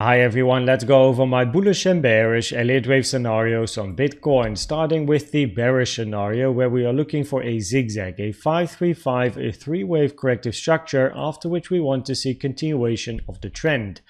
Hi everyone, let's go over my bullish and bearish Elliott wave scenarios on Bitcoin, starting with the bearish scenario where we are looking for a zigzag, a 535, a three-wave corrective structure, after which we want to see continuation of the trend.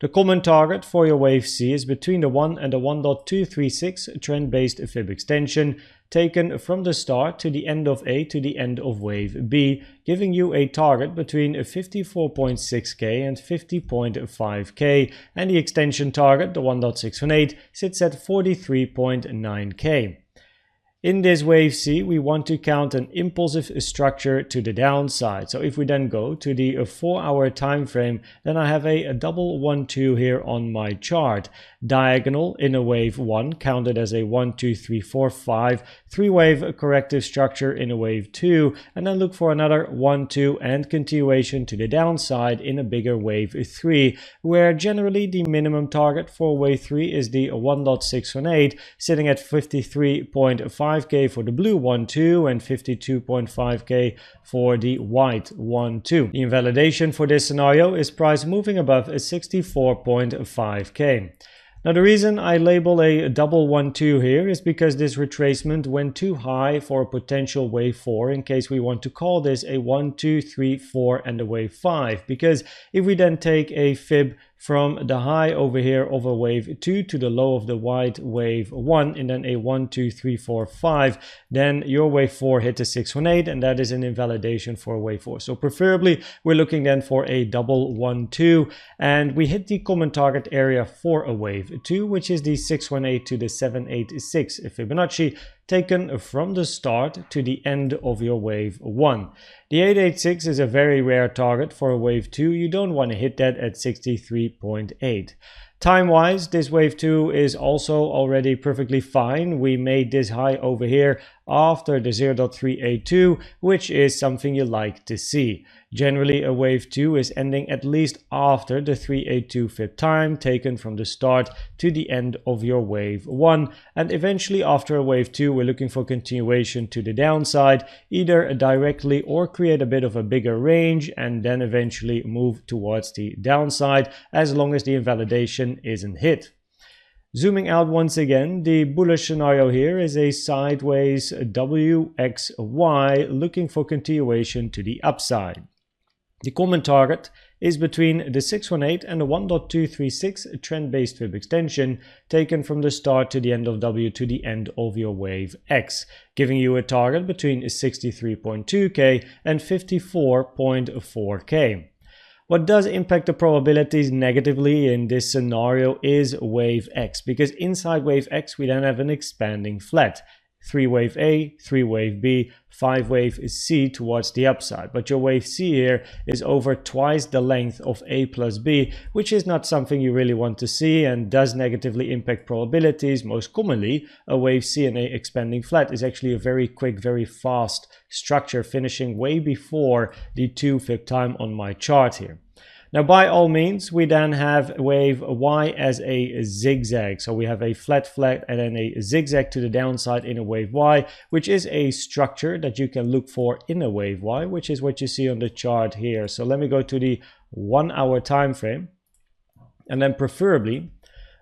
The common target for your wave C is between the 1 and the 1.236 trend-based fib extension, taken from the start to the end of A to the end of wave B, giving you a target between 54.6k and 50.5k, and the extension target, the 1.618, sits at 43.9k. In this wave C, we want to count an impulsive structure to the downside. So if we then go to the 4-hour time frame, then I have a double 1-2 here on my chart. Diagonal in a wave 1, counted as a 1, 2, 3, 4, 5, three-wave corrective structure in a wave 2, and then look for another 1, 2, and continuation to the downside in a bigger wave 3, where generally the minimum target for wave 3 is the 1.618, sitting at 53.5k for the blue 1-2 and 52.5k for the white 1-2. The invalidation for this scenario is price moving above 64.5k. Now the reason I label a double 1-2 here is because this retracement went too high for a potential wave 4, in case we want to call this a 1, 2, 3, 4 and a wave 5. Because if we then take a fib from the high over here of a wave 2 to the low of the white wave 1 and then a 1, 2, 3, 4, 5, then your wave 4 hit the 618, and that is an invalidation for wave 4. So preferably we're looking then for a double 1-2, and we hit the common target area for a wave 2, which is the 618 to the 786 Fibonacci, taken from the start to the end of your wave 1. The 886 is a very rare target for a wave 2. You don't want to hit that at 63.8. Time-wise, this wave 2 is also already perfectly fine. We made this high over here after the 0.382, which is something you like to see. Generally, a wave 2 is ending at least after the 382 fib time, taken from the start to the end of your wave 1. And eventually after a wave 2, we're looking for continuation to the downside, either directly or create a bit of a bigger range and then eventually move towards the downside, as long as the invalidation isn't hit. Zooming out once again, the bullish scenario here is a sideways WXY looking for continuation to the upside. The common target is between the 618 and the 1.236 trend-based fib extension, taken from the start to the end of W to the end of your wave X, giving you a target between 63.2k and 54.4k. What does impact the probabilities negatively in this scenario is wave X, because inside wave X we then have an expanding flat. 3 wave A, 3 wave B, 5 wave C towards the upside. But your wave C here is over twice the length of A plus B, which is not something you really want to see and does negatively impact probabilities. Most commonly, a wave C and a expanding flat is actually a very quick, very fast structure, finishing way before the 2 fib time on my chart here. Now, by all means, we then have wave Y as a zigzag. So we have a flat and then a zigzag to the downside in a wave Y, which is a structure that you can look for in a wave Y, which is what you see on the chart here. So let me go to the 1-hour time frame, and then preferably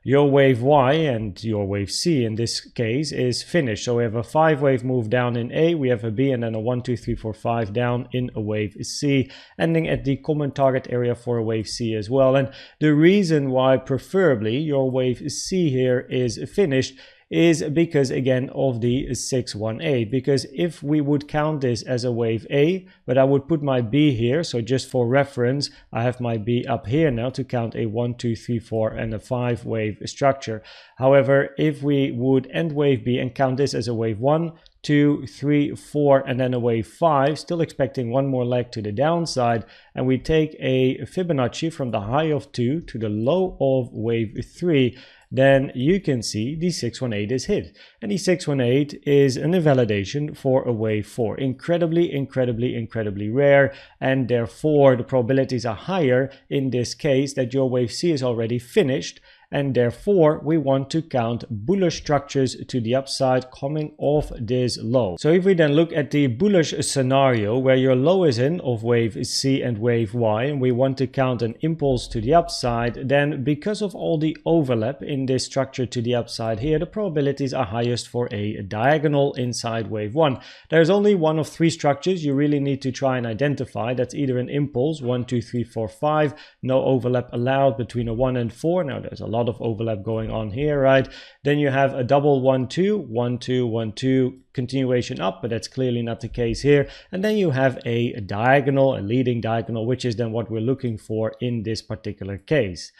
your wave Y and your wave C in this case is finished. So we have a 5-wave move down in A, we have a B, and then a 1, 2, 3, 4, 5 down in a wave C, ending at the common target area for a wave C as well. And the reason why preferably your wave C here is finished is because, again, of the 618, because if we would count this as a wave A, but I would put my B here, so just for reference, I have my B up here now to count a 1, 2, 3, 4 and a 5 wave structure. However, if we would end wave B and count this as a wave 1, 2, 3, 4 and then a wave 5, still expecting one more leg to the downside, and we take a Fibonacci from the high of 2 to the low of wave 3, then you can see the 618 is hit. And the 618 is an invalidation for a wave 4. Incredibly rare, and therefore the probabilities are higher in this case that your wave C is already finished and therefore we want to count bullish structures to the upside coming off this low. So if we then look at the bullish scenario where your low is in of wave C and wave Y, and we want to count an impulse to the upside, then because of all the overlap in this structure to the upside here, the probabilities are highest for a diagonal inside wave 1. There's only one of 3 structures you really need to try and identify. That's either an impulse, 1, 2, 3, 4, 5, no overlap allowed between a 1 and 4. Now there's a lot of overlap going on here, right? Then you have a double 1, 2, 1, 2, 1, 2, continuation up, but that's clearly not the case here. And then you have a diagonal, a leading diagonal, which is then what we're looking for in this particular case.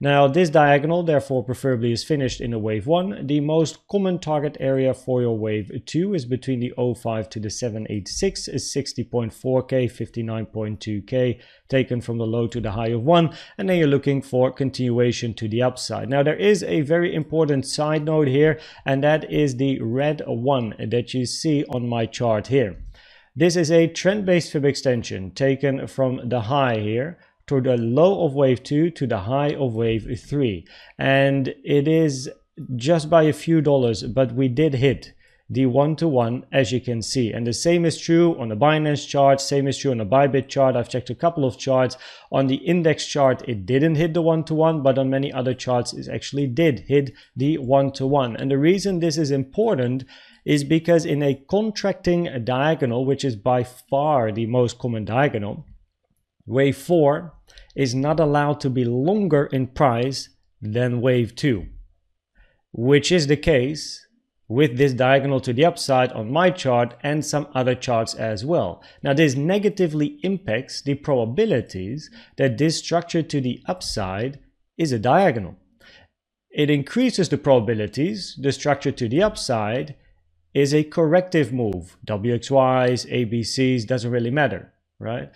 Now this diagonal therefore preferably is finished in a wave 1. The most common target area for your wave 2 is between the 05 to the 786 is 60.4k, 59.2k taken from the low to the high of 1, and then you're looking for continuation to the upside. Now there is a very important side note here, and that is the red 1 that you see on my chart here. This is a trend-based fib extension taken from the high here to the low of wave 2 to the high of wave 3, and it is just by a few dollars, but we did hit the 1-to-1 as you can see, and the same is true on the Binance chart, same is true on the Bybit chart. I've checked a couple of charts. On the index chart it didn't hit the 1-to-1, but on many other charts it actually did hit the 1-to-1. And the reason this is important is because in a contracting diagonal, which is by far the most common diagonal, wave 4 is not allowed to be longer in price than wave 2, which is the case with this diagonal to the upside on my chart and some other charts as well. Now this negatively impacts the probabilities that this structure to the upside is a diagonal. It increases the probabilities the structure to the upside is a corrective move. WXYs, ABCs, doesn't really matter, right?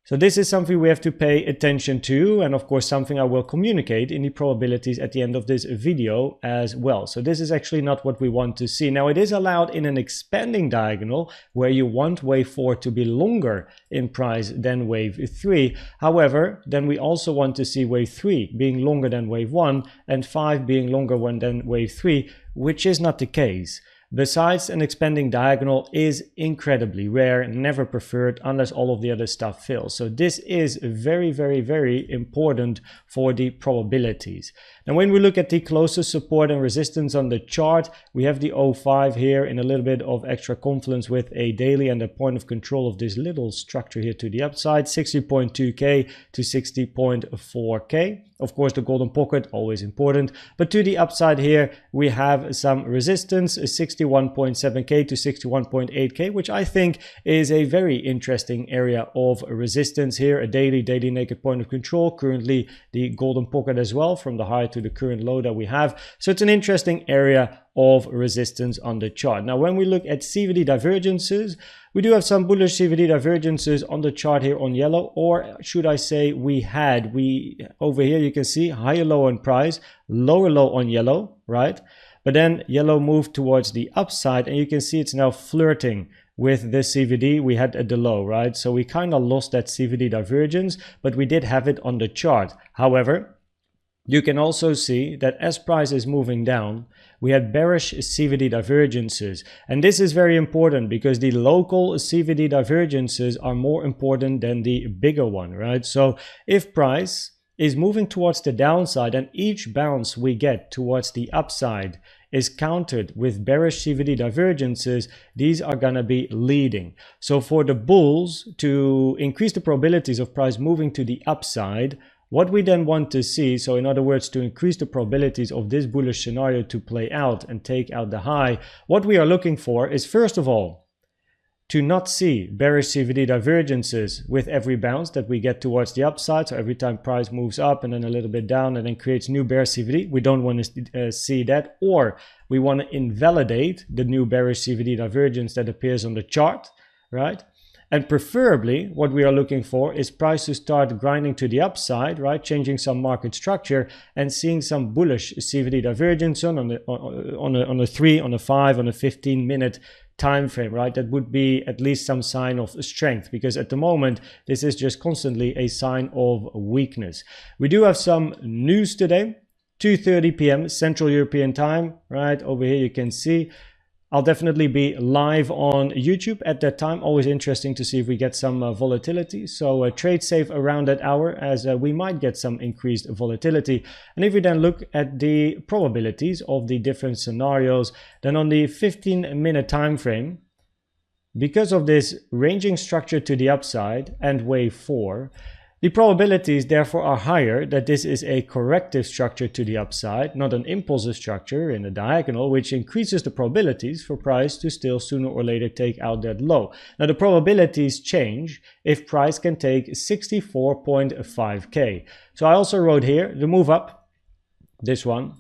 So this is something we have to pay attention to, and of course something I will communicate in the probabilities at the end of this video as well. So this is actually not what we want to see. Now it is allowed in an expanding diagonal where you want wave 4 to be longer in price than wave 3. However, then we also want to see wave 3 being longer than wave 1 and 5 being longer than wave 3, which is not the case. Besides, an expanding diagonal is incredibly rare, never preferred unless all of the other stuff fails. So this is very, very, very important for the probabilities. Now when we look at the closest support and resistance on the chart, we have the 05 here in a little bit of extra confluence with a daily and a point of control of this little structure here to the upside, 60.2k to 60.4k. Of course, the golden pocket, always important. But to the upside here, we have some resistance, 61.7k to 61.8k, which I think is a very interesting area of resistance here. A daily naked point of control, currently the golden pocket as well, from the high to the current low that we have. So it's an interesting area of resistance on the chart. Now, when we look at CVD divergences, we do have some bullish CVD divergences on the chart here on yellow, or should I say we over here you can see higher low on price, lower low on yellow, right? But then yellow moved towards the upside, and you can see it's now flirting with the CVD we had at the low, right? So we kind of lost that CVD divergence, but we did have it on the chart. However, you can also see that as price is moving down, we had bearish CVD divergences. And this is very important because the local CVD divergences are more important than the bigger one, right? So if price is moving towards the downside and each bounce we get towards the upside is countered with bearish CVD divergences, these are gonna be leading. So for the bulls to increase the probabilities of price moving to the upside, what we then want to see, so in other words, to increase the probabilities of this bullish scenario to play out and take out the high, what we are looking for is, first of all, to not see bearish CVD divergences with every bounce that we get towards the upside. So every time price moves up and then a little bit down and then creates new bear CVD, we don't want to see that, or we want to invalidate the new bearish CVD divergence that appears on the chart, right? And preferably, what we are looking for is price to start grinding to the upside, right? Changing some market structure and seeing some bullish CVD divergence on a 3, on a 5, on a 15-minute time frame, right? That would be at least some sign of strength, because at the moment, this is just constantly a sign of weakness. We do have some news today. 2:30 p.m. Central European Time, right? Over here you can see. I'll definitely be live on YouTube at that time. Always interesting to see if we get some volatility. So trade safe around that hour, as we might get some increased volatility. And if we then look at the probabilities of the different scenarios, then on the 15-minute time frame, because of this ranging structure to the upside and wave 4, the probabilities therefore are higher that this is a corrective structure to the upside, not an impulsive structure in a diagonal, which increases the probabilities for price to still sooner or later take out that low. Now the probabilities change if price can take 64.5k. So I also wrote here the move up, this one,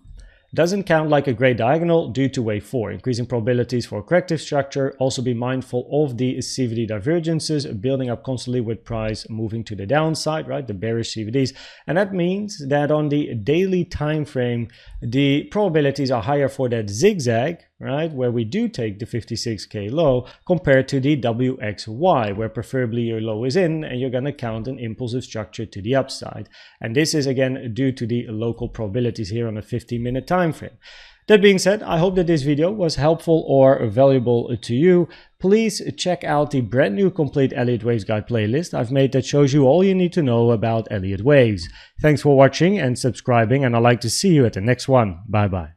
doesn't count like a gray diagonal due to wave 4, increasing probabilities for corrective structure. Also be mindful of the CVD divergences building up constantly with price moving to the downside, right? The bearish CVDs. And that means that on the daily time frame, the probabilities are higher for that zigzag, right? Where we do take the 56k low compared to the WXY, where preferably your low is in and you're going to count an impulsive structure to the upside. And this is again due to the local probabilities here on a 15-minute time frame. That being said, I hope that this video was helpful or valuable to you. Please check out the brand new complete Elliott Waves Guide playlist I've made that shows you all you need to know about Elliott Waves. Thanks for watching and subscribing, and I'd like to see you at the next one. Bye bye.